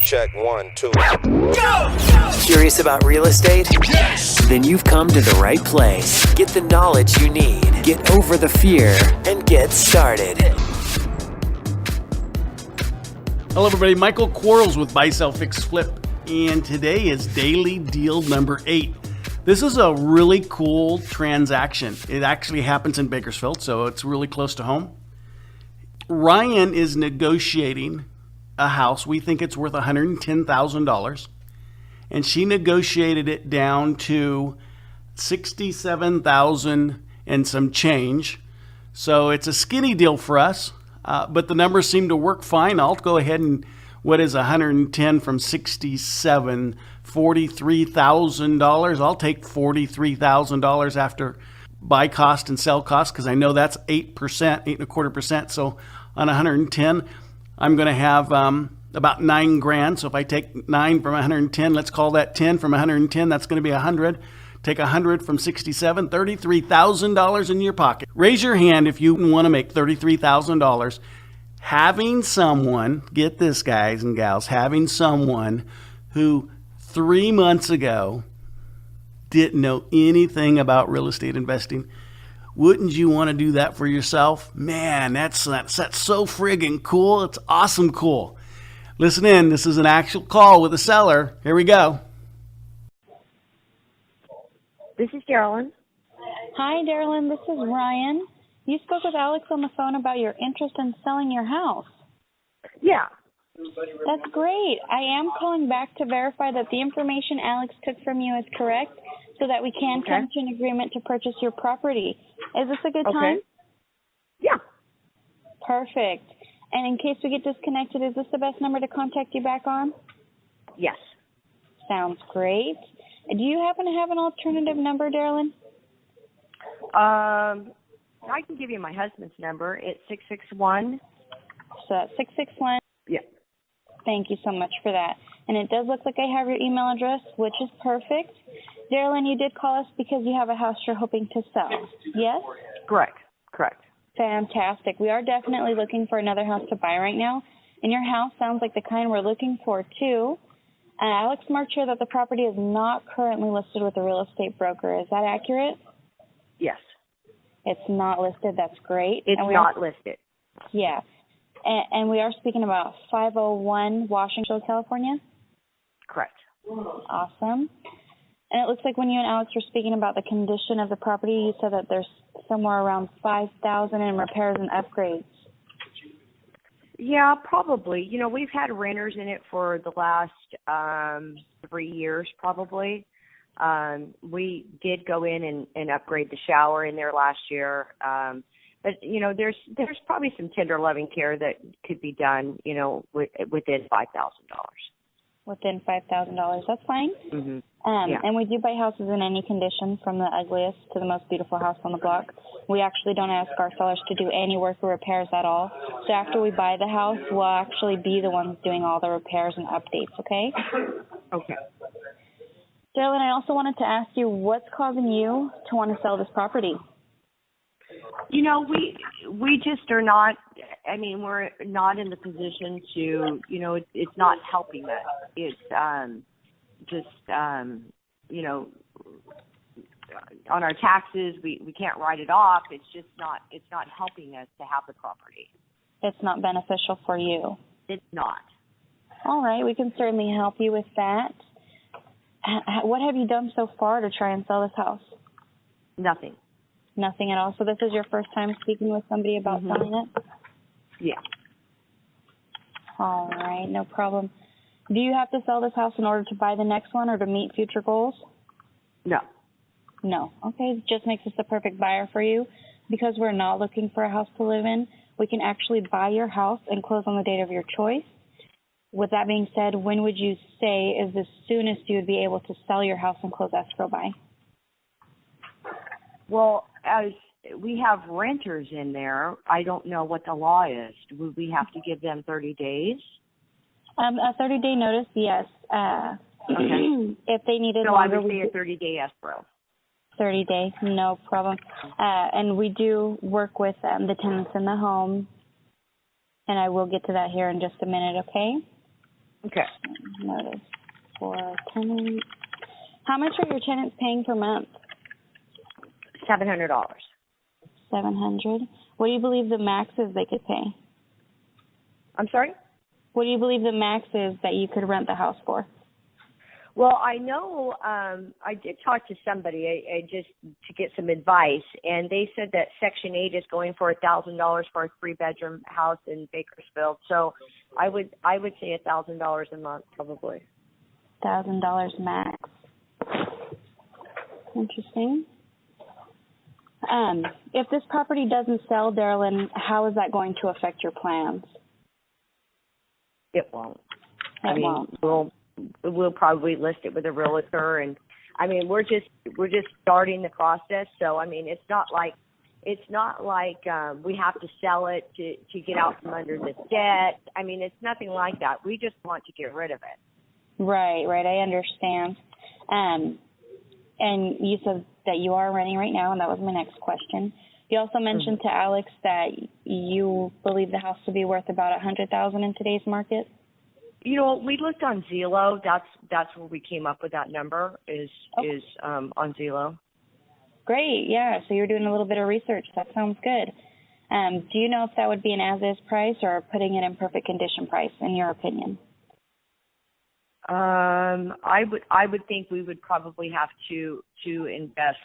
Check 1, 2. Go! Curious about real estate? Yes! Then you've come to the right place. Get the knowledge you need, get over the fear, and get started. Hello everybody, Michael Quarles with Buy, Sell, Fix, Flip, and today is daily deal number 8. This is a really cool transaction. It actually happens in Bakersfield, so it's really close to home. Ryan is negotiating a house. We think it's worth $110,000, and she negotiated it down to $67,000 and some change. So it's a skinny deal for us, but the numbers seem to work fine. I'll go ahead and what is 110 from 67, $43,000. I'll take $43,000 after buy cost and sell cost because I know that's 8%, 8.25%. So on 110, I'm going to have about $9,000. So if I take 9 from 110, let's call that 10 from 110. That's going to be 100. Take 100 from 67, $33,000 in your pocket. Raise your hand if you want to make $33,000. Having someone, get this guys and gals, having someone who 3 months ago didn't know anything about real estate investing. Wouldn't you want to do that for yourself? Man, that's so friggin' cool. It's awesome cool. Listen in. This is an actual call with a seller. Here we go. This is Darylyn. Hi, Darylyn. This is Ryan. You spoke with Alex on the phone about your interest in selling your house. Yeah. That's great. I am calling back to verify that the information Alex took from you is correct so that we can come to an agreement to purchase your property. Is this a good time? Yeah. Perfect. And in case we get disconnected, is this the best number to contact you back on? Yes. Sounds great. Do you happen to have an alternative number, Darylyn? I can give you my husband's number. It's 661. So that's 661. Yeah. Thank you so much for that. And it does look like I have your email address, which is perfect. Darylyn, you did call us because you have a house you're hoping to sell. Yes? Correct. Fantastic. We are definitely looking for another house to buy right now. And your house sounds like the kind we're looking for, too. Alex marked here that the property is not currently listed with a real estate broker. Is that accurate? Yes. It's not listed. That's great. It's not listed. Yeah. And we are speaking about 501 Washington, California? Correct. Awesome. And it looks like when you and Alex were speaking about the condition of the property, you said that there's somewhere around $5,000 in repairs and upgrades. Yeah, probably. You know, we've had renters in it for the last 3 years, probably. We did go in and upgrade the shower in there last year. But, you know, there's probably some tender loving care that could be done, you know, within $5,000. Within $5,000. That's fine. Mm-hmm. Yeah. And we do buy houses in any condition, from the ugliest to the most beautiful house on the block. We actually don't ask our sellers to do any work or repairs at all. So after we buy the house, we'll actually be the ones doing all the repairs and updates, okay? Okay. Darylyn, I also wanted to ask you, what's causing you to want to sell this property? You know, we just are not, I mean, we're not in the position to, you know, it's not helping us. It's you know, on our taxes, we can't write it off. It's just not, it's not helping us to have the property. It's not beneficial for you. It's not. All right, we can certainly help you with that. What have you done so far to try and sell this house? Nothing. Nothing at all. So this is your first time speaking with somebody about selling it? Yeah. All right, no problem. Do you have to sell this house in order to buy the next one or to meet future goals? No. No. Okay, it just makes us the perfect buyer for you. Because we're not looking for a house to live in, we can actually buy your house and close on the date of your choice. With that being said, when would you say is the soonest you would be able to sell your house and close escrow by? Well, as we have renters in there, I don't know what the law is. Would we have to give them 30 days? A 30-day notice, yes. Okay. If they need it so longer, I would say a 30-day escrow. 30-day, no problem. And we do work with the tenants in the home, and I will get to that here in just a minute, okay? Okay. Notice for tenants. How much are your tenants paying per month? $700. $700. What do you believe the max is they could pay? I'm sorry? What do you believe the max is that you could rent the house for? Well, I know I did talk to somebody I just to get some advice, and they said that Section 8 is going for $1,000 for a 3-bedroom house in Bakersfield. So I would say $1,000 a month probably. $1,000 max. Interesting. If this property doesn't sell, Darylyn, how is that going to affect your plans? It won't. It won't. We'll probably list it with a realtor, and I mean we're just starting the process. So I mean it's not like we have to sell it to get out from under the debt. I mean it's nothing like that. We just want to get rid of it. Right. I understand. And you said that you are renting right now, and that was my next question. You also mentioned to Alex that you believe the house to be worth about $100,000 in today's market. You know, we looked on Zillow. That's where we came up with that number is on Zillow. Great, yeah. So you're doing a little bit of research. That sounds good. Do you know if that would be an as-is price or putting it in perfect condition price, in your opinion? I would think we would probably have to invest.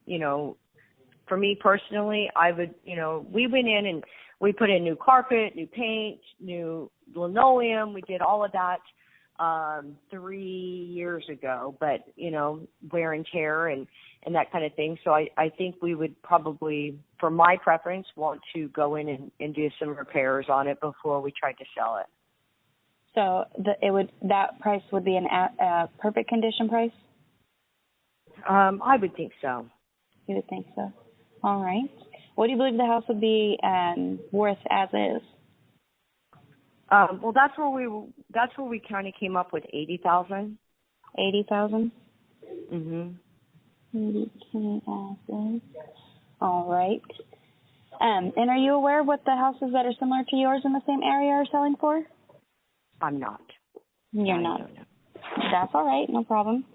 You know, for me personally, I would. You know, we went in and we put in new carpet, new paint, new linoleum. We did all of that 3 years ago, but you know, wear and tear and that kind of thing. So I think we would probably, for my preference, want to go in and do some repairs on it before we tried to sell it. So that price would be a perfect condition price? I would think so. You would think so. All right. What do you believe the house would be worth as is? Well, that's where we kind of came up with 80,000. 80,000. Mhm. 80K as is. All right. And are you aware of what the houses that are similar to yours in the same area are selling for? I'm not. You're not. That's all right. No problem.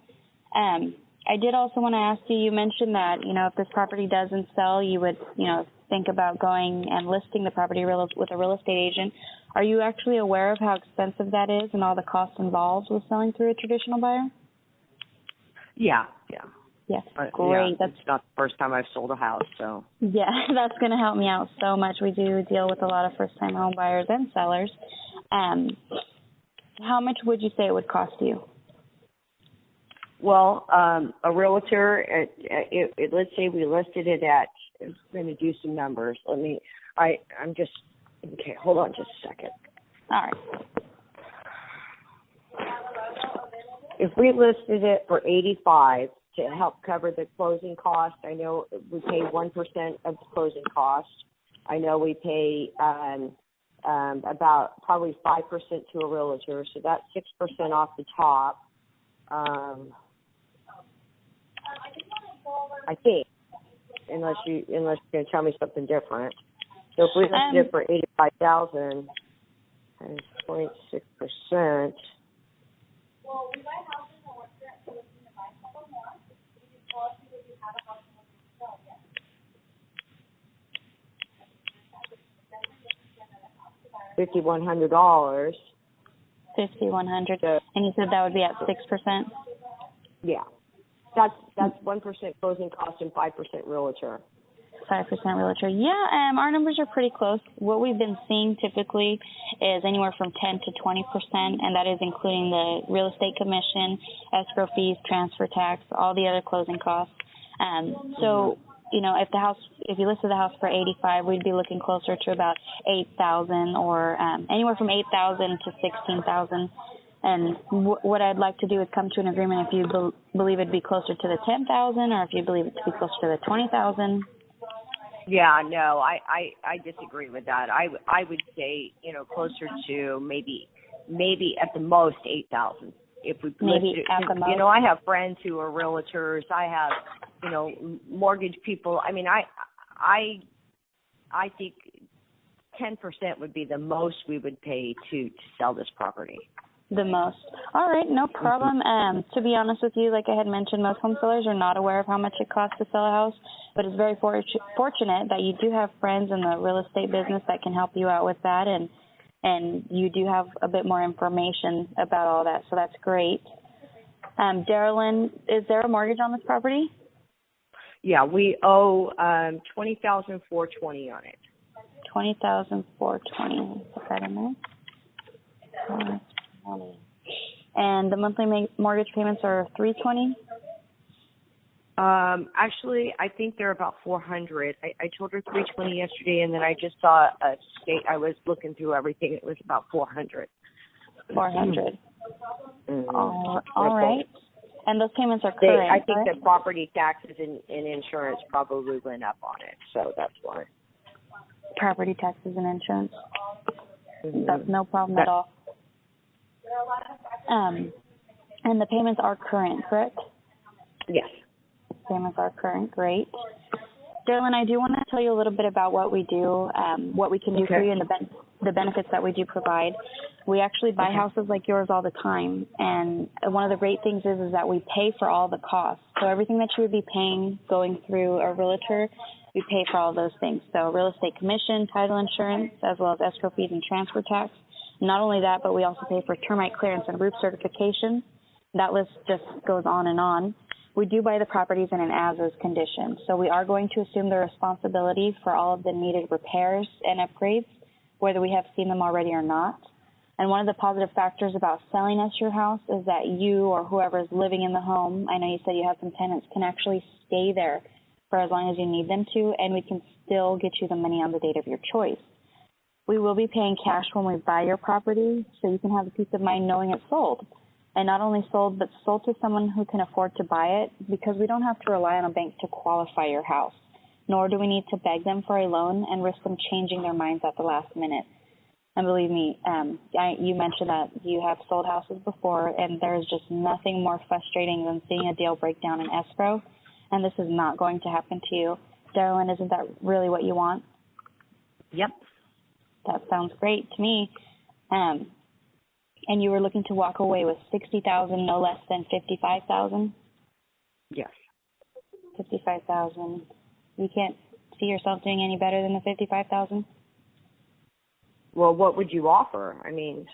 I did also want to ask you, you mentioned that, you know, if this property doesn't sell, you would, you know, think about going and listing the property with a real estate agent. Are you actually aware of how expensive that is and all the costs involved with selling through a traditional buyer? Yeah. Yes, great. That's not the first time I've sold a house, so. Yeah, that's going to help me out so much. We do deal with a lot of first-time home buyers and sellers. How much would you say it would cost you? Well, a realtor, let's say we listed it at, I'm going to do some numbers. Okay, hold on just a second. All right. If we listed it for 85 to help cover the closing cost, I know we pay 1% of the closing cost. I know we pay about probably 5% to a realtor, so that's 6% off the top. I think, unless you're going to tell me something different. So if we listed it for 85,000 times 0.6%. $5,100. $5,100. So, and you said that would be at 6%? Yeah. That's 1% closing cost and 5% realtor. 5% realtor. Yeah, our numbers are pretty close. What we've been seeing typically is anywhere from 10 to 20%, and that is including the real estate commission, escrow fees, transfer tax, all the other closing costs. So, you know, if you listed the house for 85, we'd be looking closer to about 8,000 or anywhere from 8,000 to 16,000. And what I'd like to do is come to an agreement if you believe it'd be closer to the 10,000 or if you believe it to be closer to the 20,000. Yeah, no, I disagree with that. I would say, you know, closer to maybe at the most 8,000. If we maybe at the most. You know, I have friends who are realtors. I have, you know, mortgage people. I mean, I think 10% would be the most we would pay to sell this property. The most. All right, no problem. To be honest with you, like I had mentioned, most home sellers are not aware of how much it costs to sell a house, but it's very fortunate that you do have friends in the real estate business that can help you out with that, and you do have a bit more information about all that, so that's great. Darylyn, is there a mortgage on this property? Yeah, we owe $20,420 on it. $20,420. Put that in there. And the monthly mortgage payments are $320. Actually, I think they're about $400. I told her $320 yesterday, and then I just saw a state. I was looking through everything. It was about $400. $400. Mm-hmm. All right. And those payments are current. I think right? the property taxes and insurance probably went up on it, so that's why. Property taxes and insurance. Mm-hmm. That's no problem at all. And the payments are current, correct? Yes. Payments are current. Great. Darylyn, I do want to tell you a little bit about what we do, what we can do for you, and the benefits that we do provide. We actually buy houses like yours all the time, and one of the great things is that we pay for all the costs. So everything that you would be paying going through a realtor, we pay for all those things. So real estate commission, title insurance, as well as escrow fees and transfer tax. Not only that, but we also pay for termite clearance and roof certification. That list just goes on and on. We do buy the properties in an as-is condition, so we are going to assume the responsibility for all of the needed repairs and upgrades, whether we have seen them already or not. And one of the positive factors about selling us your house is that you or whoever is living in the home, I know you said you have some tenants, can actually stay there for as long as you need them to, and we can still get you the money on the date of your choice. We will be paying cash when we buy your property, so you can have the peace of mind knowing it's sold. And not only sold, but sold to someone who can afford to buy it, because we don't have to rely on a bank to qualify your house, nor do we need to beg them for a loan and risk them changing their minds at the last minute. And believe me, you mentioned that you have sold houses before, and there's just nothing more frustrating than seeing a deal break down in escrow, and this is not going to happen to you. Darylyn, isn't that really what you want? Yep. That sounds great to me. And you were looking to walk away with $60,000, no less than $55,000? Yes. $55,000. You can't see yourself doing any better than the $55,000? Well, what would you offer? I mean,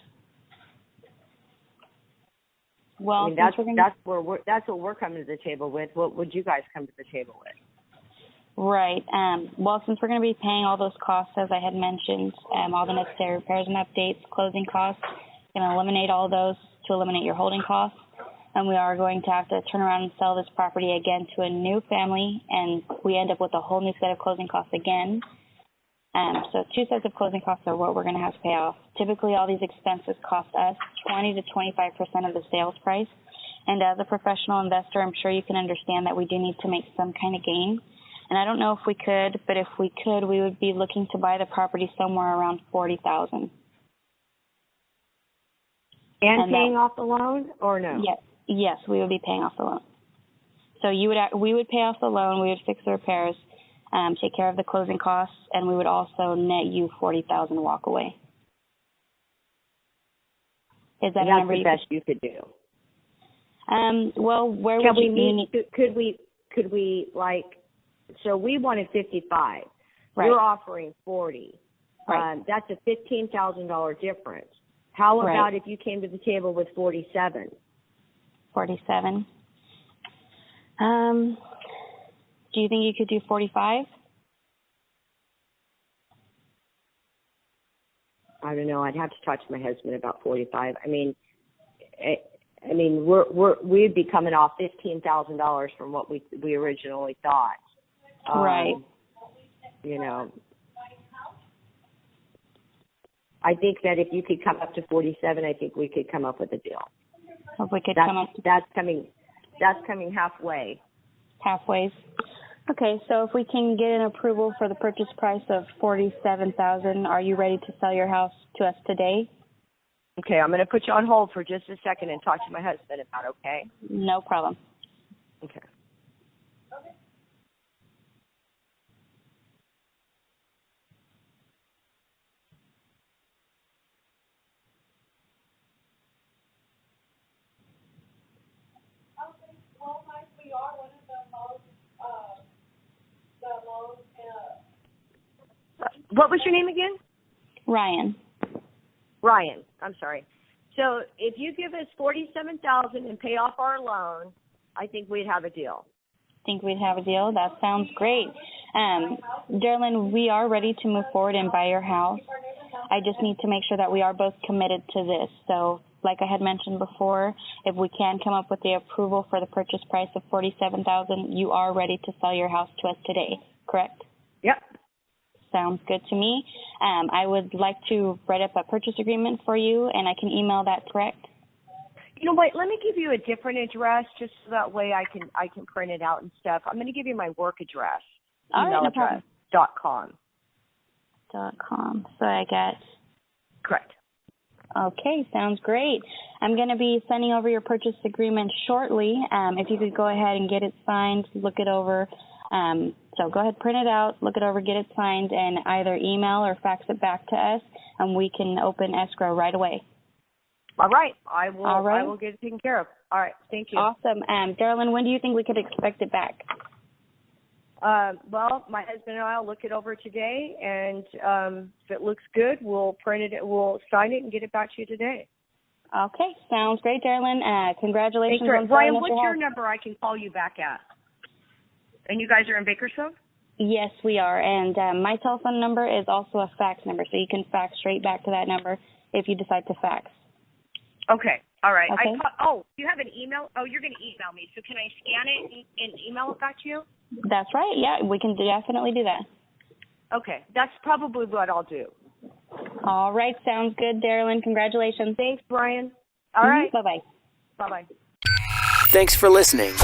well, that's what we're coming to the table with. What would you guys come to the table with? Right. Well, since we're going to be paying all those costs, as I had mentioned, all the necessary repairs and updates, closing costs, going to eliminate all those to eliminate your holding costs. And we are going to have to turn around and sell this property again to a new family, and we end up with a whole new set of closing costs again. So 2 sets of closing costs are what we're going to have to pay off. Typically, all these expenses cost us 20 to 25% of the sales price. And as a professional investor, I'm sure you can understand that we do need to make some kind of gain. And I don't know if we could, but if we could, we would be looking to buy the property somewhere around $40,000. And paying off the loan, or no? Yes, we would be paying off the loan. So we would pay off the loan, we would fix the repairs, take care of the closing costs, and we would also net you $40,000 walk away. Is that that's the best you could do? Well, where would you be? Could we like? So we wanted 55. Right. You're offering 40. Right. That's a $15,000 difference. How about if you came to the table with 47? 47. Do you think you could do 45? I don't know. I'd have to talk to my husband about 45. I mean, we'd be coming off $15,000 from what we originally thought. Right. You know, I think that if you could come up to 47, I think we could come up with a deal. If we could come up. That's coming halfway. Halfways. Okay, so if we can get an approval for the purchase price of $47,000, are you ready to sell your house to us today? Okay, I'm going to put you on hold for just a second and talk to my husband about it, okay? No problem. Okay. What was your name again? Ryan. Ryan. I'm sorry. So if you give us $47,000 and pay off our loan, I think we'd have a deal. Think we'd have a deal? That sounds great. Darlene, we are ready to move forward and buy your house. I just need to make sure that we are both committed to this. So, like I had mentioned before, if we can come up with the approval for the purchase price of $47,000, you are ready to sell your house to us today, correct? Yep. Sounds good to me. I would like to write up a purchase agreement for you, and I can email that, correct? You know what? Let me give you a different address, just so that way I can print it out and stuff. I'm going to give you my work address. All right, no address, problem. .com. So I got. Correct. Okay, sounds great. I'm going to be sending over your purchase agreement shortly. If you could go ahead and get it signed, look it over. So go ahead, print it out, look it over, get it signed, and either email or fax it back to us, and we can open escrow right away. All right. I will. All right. I will get it taken care of. All right. Thank you. Awesome. Darlene, when do you think we could expect it back? Well, my husband and I will look it over today, and if it looks good, we'll print it, we'll sign it, and get it back to you today. Okay, sounds great, Darlene. Congratulations on Brian, signing what's up your number I can call you back at? And you guys are in Bakersfield? Yes, we are. And my telephone number is also a fax number, so you can fax straight back to that number if you decide to fax. Okay. All right. Okay. Do you have an email? Oh, you're going to email me. So can I scan it and email it back to you? That's right. Yeah, we can definitely do that. Okay. That's probably what I'll do. All right. Sounds good, Darlene. Congratulations. Thanks, Brian. All right. Bye-bye. Bye-bye. Thanks for listening.